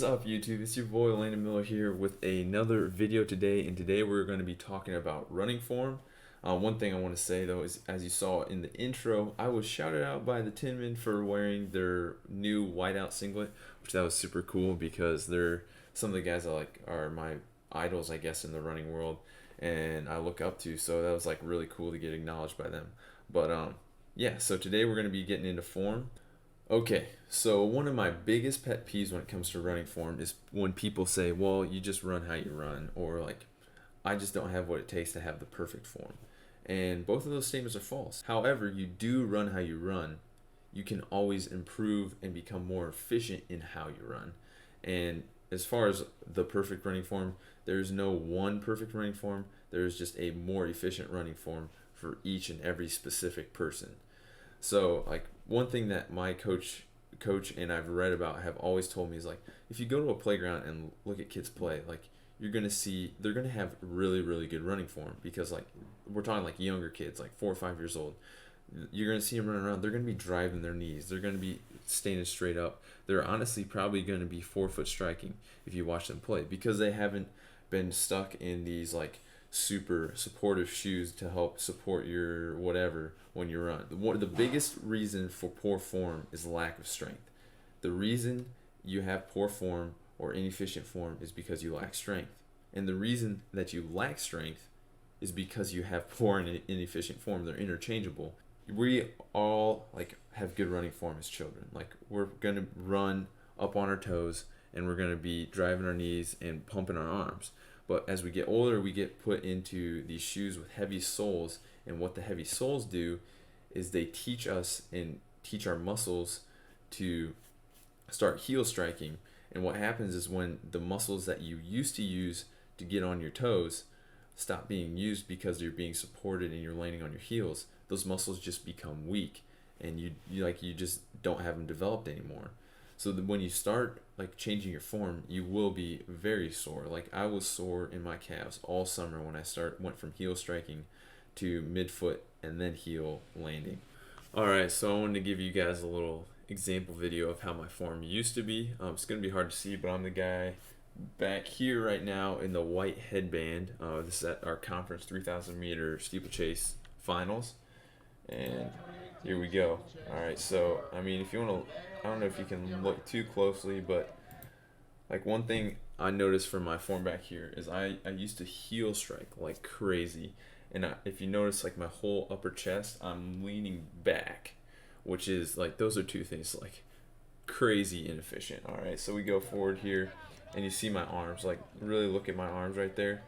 is up, YouTube? It's your boy Landon Miller here with another video today, and today we're going to be talking about running form. One thing I want to say though is, as you saw in the intro, I was shouted out by the Tin Men for wearing their new whiteout singlet, which that was super cool because they're some of the guys that are my idols, I guess, in the running world, and I look up to. So that was really cool to get acknowledged by them. But yeah. So today we're going to be getting into form. Okay, so one of my biggest pet peeves when it comes to running form is when people say, well, you just run how you run, or I just don't have what it takes to have the perfect form. And both of those statements are false. However, you do run how you run. You can always improve and become more efficient in how you run. And as far as the perfect running form, there's no one perfect running form. There's just a more efficient running form for each and every specific person. So one thing that my coach and I've read about have always told me is if you go to a playground and look at kids play, you're gonna see they're gonna have really good running form because we're talking younger kids, 4 or 5 years old. You're gonna see them running around. They're gonna be driving their knees. They're gonna be standing straight up. They're honestly probably gonna be forefoot striking if you watch them play because they haven't been stuck in these super supportive shoes to help support your whatever when you run. The biggest reason for poor form is lack of strength. The reason you have poor form or inefficient form is because you lack strength. And the reason that you lack strength is because you have poor and inefficient form. They're interchangeable. We all have good running form as children. We're going to run up on our toes and we're going to be driving our knees and pumping our arms. But as we get older, we get put into these shoes with heavy soles, and what the heavy soles do is they teach us and teach our muscles to start heel striking. And what happens is when the muscles that you used to use to get on your toes stop being used because you're being supported and you're landing on your heels, those muscles just become weak, and you just don't have them developed anymore. So when you start changing your form, you will be very sore. I was sore in my calves all summer when I went from heel striking to midfoot and then heel landing. All right, so I wanted to give you guys a little example video of how my form used to be. It's gonna be hard to see, but I'm the guy back here right now in the white headband. This is at our conference 3,000 meter steeplechase finals, and here we go. All right, so I mean, if you want to, I don't know if you can look too closely, but one thing I noticed from my form back here is I used to heel strike like crazy, and if you notice my whole upper chest, I'm leaning back, which is those are two things crazy inefficient. All right, so we go forward here, and you see my arms. Really look at my arms right there.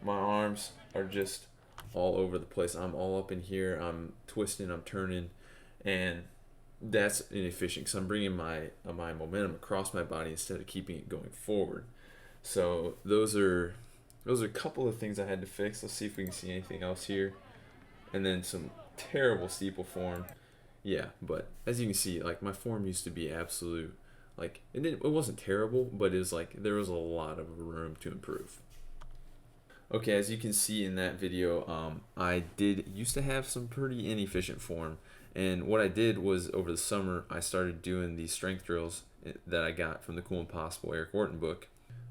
My arms are just all over the place. I'm all up in here. I'm twisting. I'm turning, and that's inefficient because I'm bringing my momentum across my body instead of keeping it going forward. So those are a couple of things I had to fix. Let's see if we can see anything else here. And then some terrible steeple form. Yeah, but as you can see, my form used to be absolute. It wasn't terrible, but it was there was a lot of room to improve. Okay, as you can see in that video, I used to have some pretty inefficient form, and what I did was over the summer I started doing these strength drills that I got from the Cool and Possible Eric Orton book.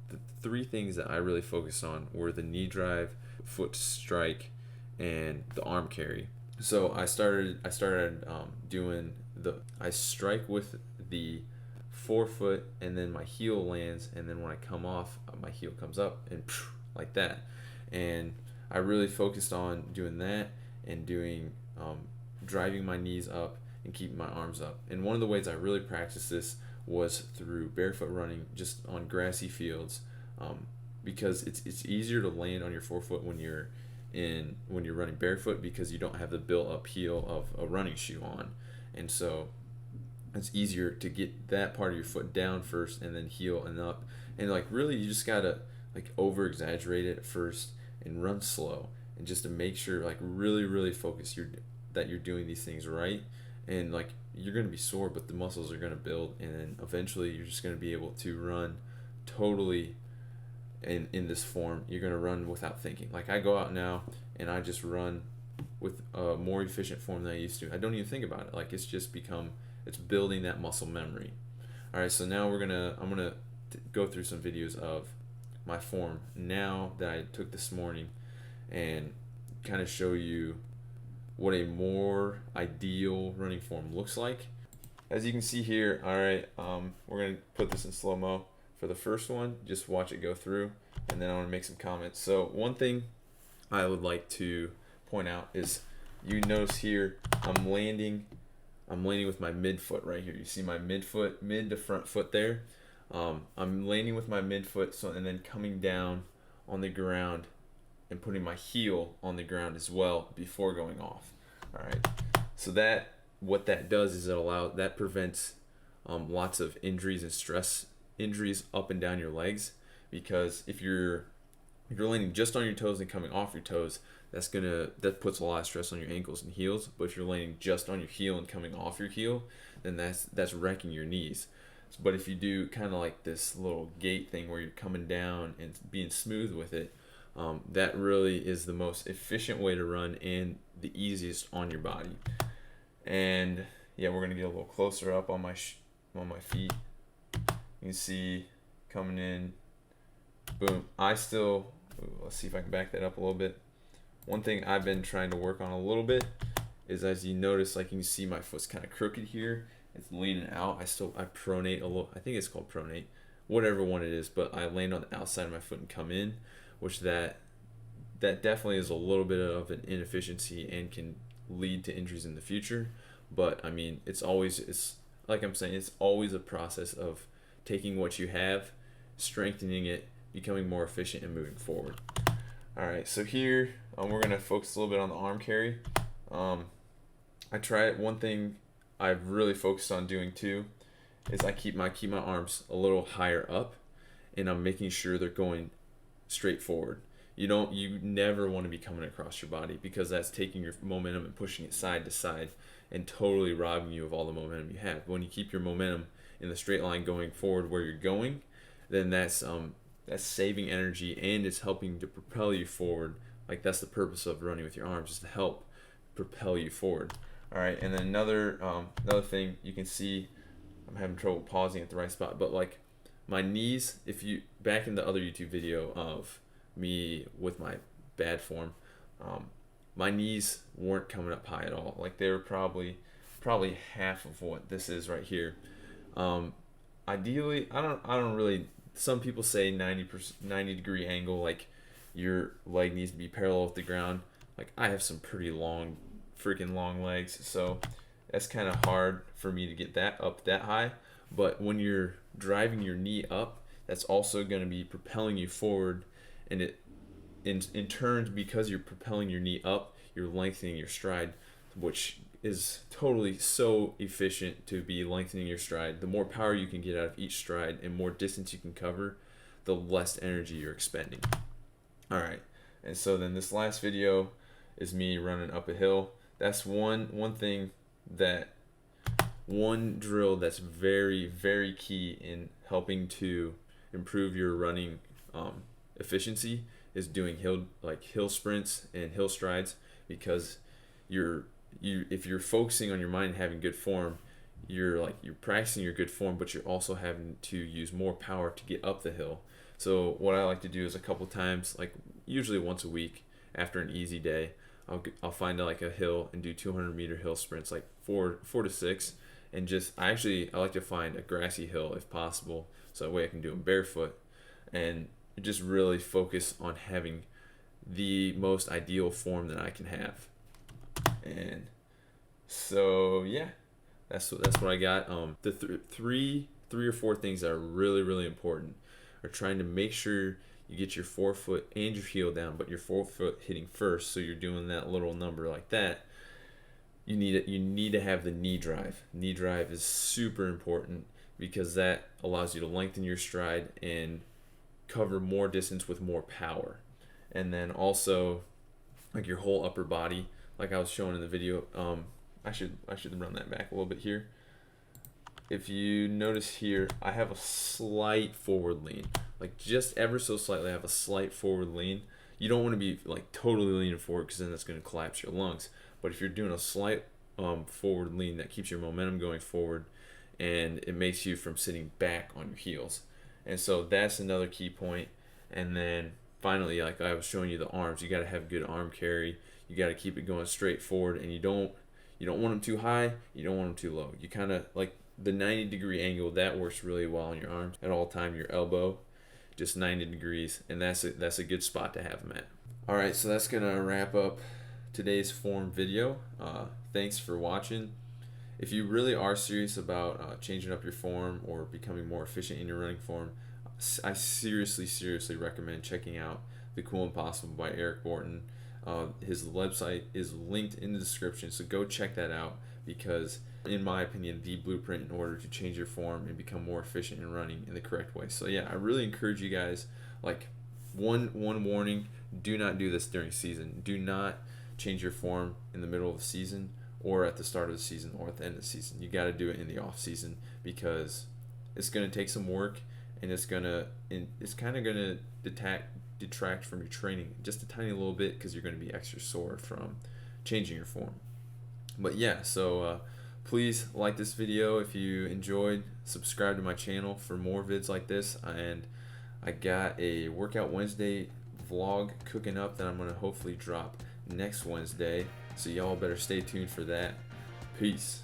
The three things that I really focused on were the knee drive, foot strike, and the arm carry. So I started doing I strike with the forefoot, and then my heel lands, and then when I come off, my heel comes up and like that. And I really focused on doing that and doing driving my knees up and keeping my arms up. And one of the ways I really practiced this was through barefoot running just on grassy fields, because it's easier to land on your forefoot when you're running barefoot because you don't have the built-up heel of a running shoe on, and so it's easier to get that part of your foot down first and then heel and up. And really you just gotta over exaggerate it at first and run slow, and just to make sure really focus that you're doing these things right. And you're gonna be sore, but the muscles are gonna build, and then eventually you're just gonna be able to run totally in this form. You're gonna run without thinking. I go out now and I just run with a more efficient form than I used to. I don't even think about it. It's just become, it's building that muscle memory. All right, so now I'm gonna go through some videos of my form now that I took this morning and kind of show you what a more ideal running form looks like. As you can see here, all right, we're gonna put this in slow-mo for the first one. Just watch it go through, and then I want to make some comments. So one thing I would like to point out is, you notice here I'm landing with my midfoot right here. You see my mid to front foot there. I'm landing with my midfoot, so, and then coming down on the ground and putting my heel on the ground as well before going off. All right, so what that does is that prevents lots of injuries and stress injuries up and down your legs, because if you're landing just on your toes and coming off your toes, that puts a lot of stress on your ankles and heels. But if you're landing just on your heel and coming off your heel, then that's wrecking your knees. But if you do kind of like this little gate thing where you're coming down and being smooth with it, that really is the most efficient way to run and the easiest on your body. And yeah, we're gonna get a little closer up on my feet. You can see coming in, boom. Let's see if I can back that up a little bit. One thing I've been trying to work on a little bit is, as you notice, like you can see my foot's kind of crooked here. It's leaning out. I pronate a little. I think it's called pronate, whatever one it is. But I land on the outside of my foot and come in, which that definitely is a little bit of an inefficiency and can lead to injuries in the future. But I mean, it's like I'm saying, it's always a process of taking what you have, strengthening it, becoming more efficient, and moving forward. All right, so here we're gonna focus a little bit on the arm carry. One thing I've really focused on doing too is I keep my arms a little higher up, and I'm making sure they're going straight forward. You never want to be coming across your body, because that's taking your momentum and pushing it side to side and totally robbing you of all the momentum you have. When you keep your momentum in the straight line going forward where you're going, then that's saving energy, and it's helping to propel you forward. Like, that's the purpose of running with your arms, is to help propel you forward. All right, and then another thing, you can see I'm having trouble pausing at the right spot, but like my knees, if you back in the other YouTube video of me with my bad form, my knees weren't coming up high at all. Like, they were probably half of what this is right here. Ideally, I don't really. Some people say 90 degree angle, like your leg needs to be parallel with the ground. Like, I have some pretty freaking long legs, so that's kind of hard for me to get that up that high. But when you're driving your knee up, that's also going to be propelling you forward, and it in turn, because you're propelling your knee up, you're lengthening your stride, which is totally so efficient to be lengthening your stride. The more power you can get out of each stride and more distance you can cover, the less energy you're expending. All right, and so then this last video is me running up a hill. That's one drill that's very, very key in helping to improve your running efficiency, is doing hill sprints and hill strides, because if you're focusing on your mind and having good form, you're practicing your good form, but you're also having to use more power to get up the hill. So what I like to do is a couple times, like usually once a week after an easy day, I'll find like a hill and do 200-meter hill sprints, like four to six, and I like to find a grassy hill if possible, so that way I can do them barefoot, and just really focus on having the most ideal form that I can have. And so yeah, that's what I got. The three or four things that are really, really important are trying to make sure you get your forefoot and your heel down, but your forefoot hitting first, so you're doing that little number like that. You need to have the knee drive. Knee drive is super important, because that allows you to lengthen your stride and cover more distance with more power. And then also, like, your whole upper body, like I was showing in the video. I should run that back a little bit here. If you notice here, I have a slight forward lean, like just ever so slightly. I have a slight forward lean. You don't want to be like totally leaning forward, because then that's going to collapse your lungs. But if you're doing a slight forward lean, that keeps your momentum going forward, and it makes you from sitting back on your heels. And so that's another key point. And then finally, like I was showing you the arms, you got to have good arm carry. You got to keep it going straight forward, and you don't want them too high, you don't want them too low. You kind of like the 90-degree angle that works really well on your arms at all time. Your elbow, just 90 degrees, and that's a good spot to have them at. All right, so that's gonna wrap up today's form video. Thanks for watching. If you really are serious about changing up your form or becoming more efficient in your running form, I seriously recommend checking out The Cool Impossible by Eric Orton. His website is linked in the description, so go check that out, because in my opinion, the blueprint in order to change your form and become more efficient in running in the correct way. So yeah, I really encourage you guys, like, one warning: do not do this during season. Do not change your form in the middle of the season or at the start of the season or at the end of the season. You got to do it in the off season, because it's going to take some work, and it's kind of going to detract from your training just a tiny little bit, because you're going to be extra sore from changing your form. But yeah, so please like this video if you enjoyed. Subscribe to my channel for more vids like this, and I got a Workout Wednesday vlog cooking up that I'm going to hopefully drop next Wednesday, so y'all better stay tuned for that. Peace.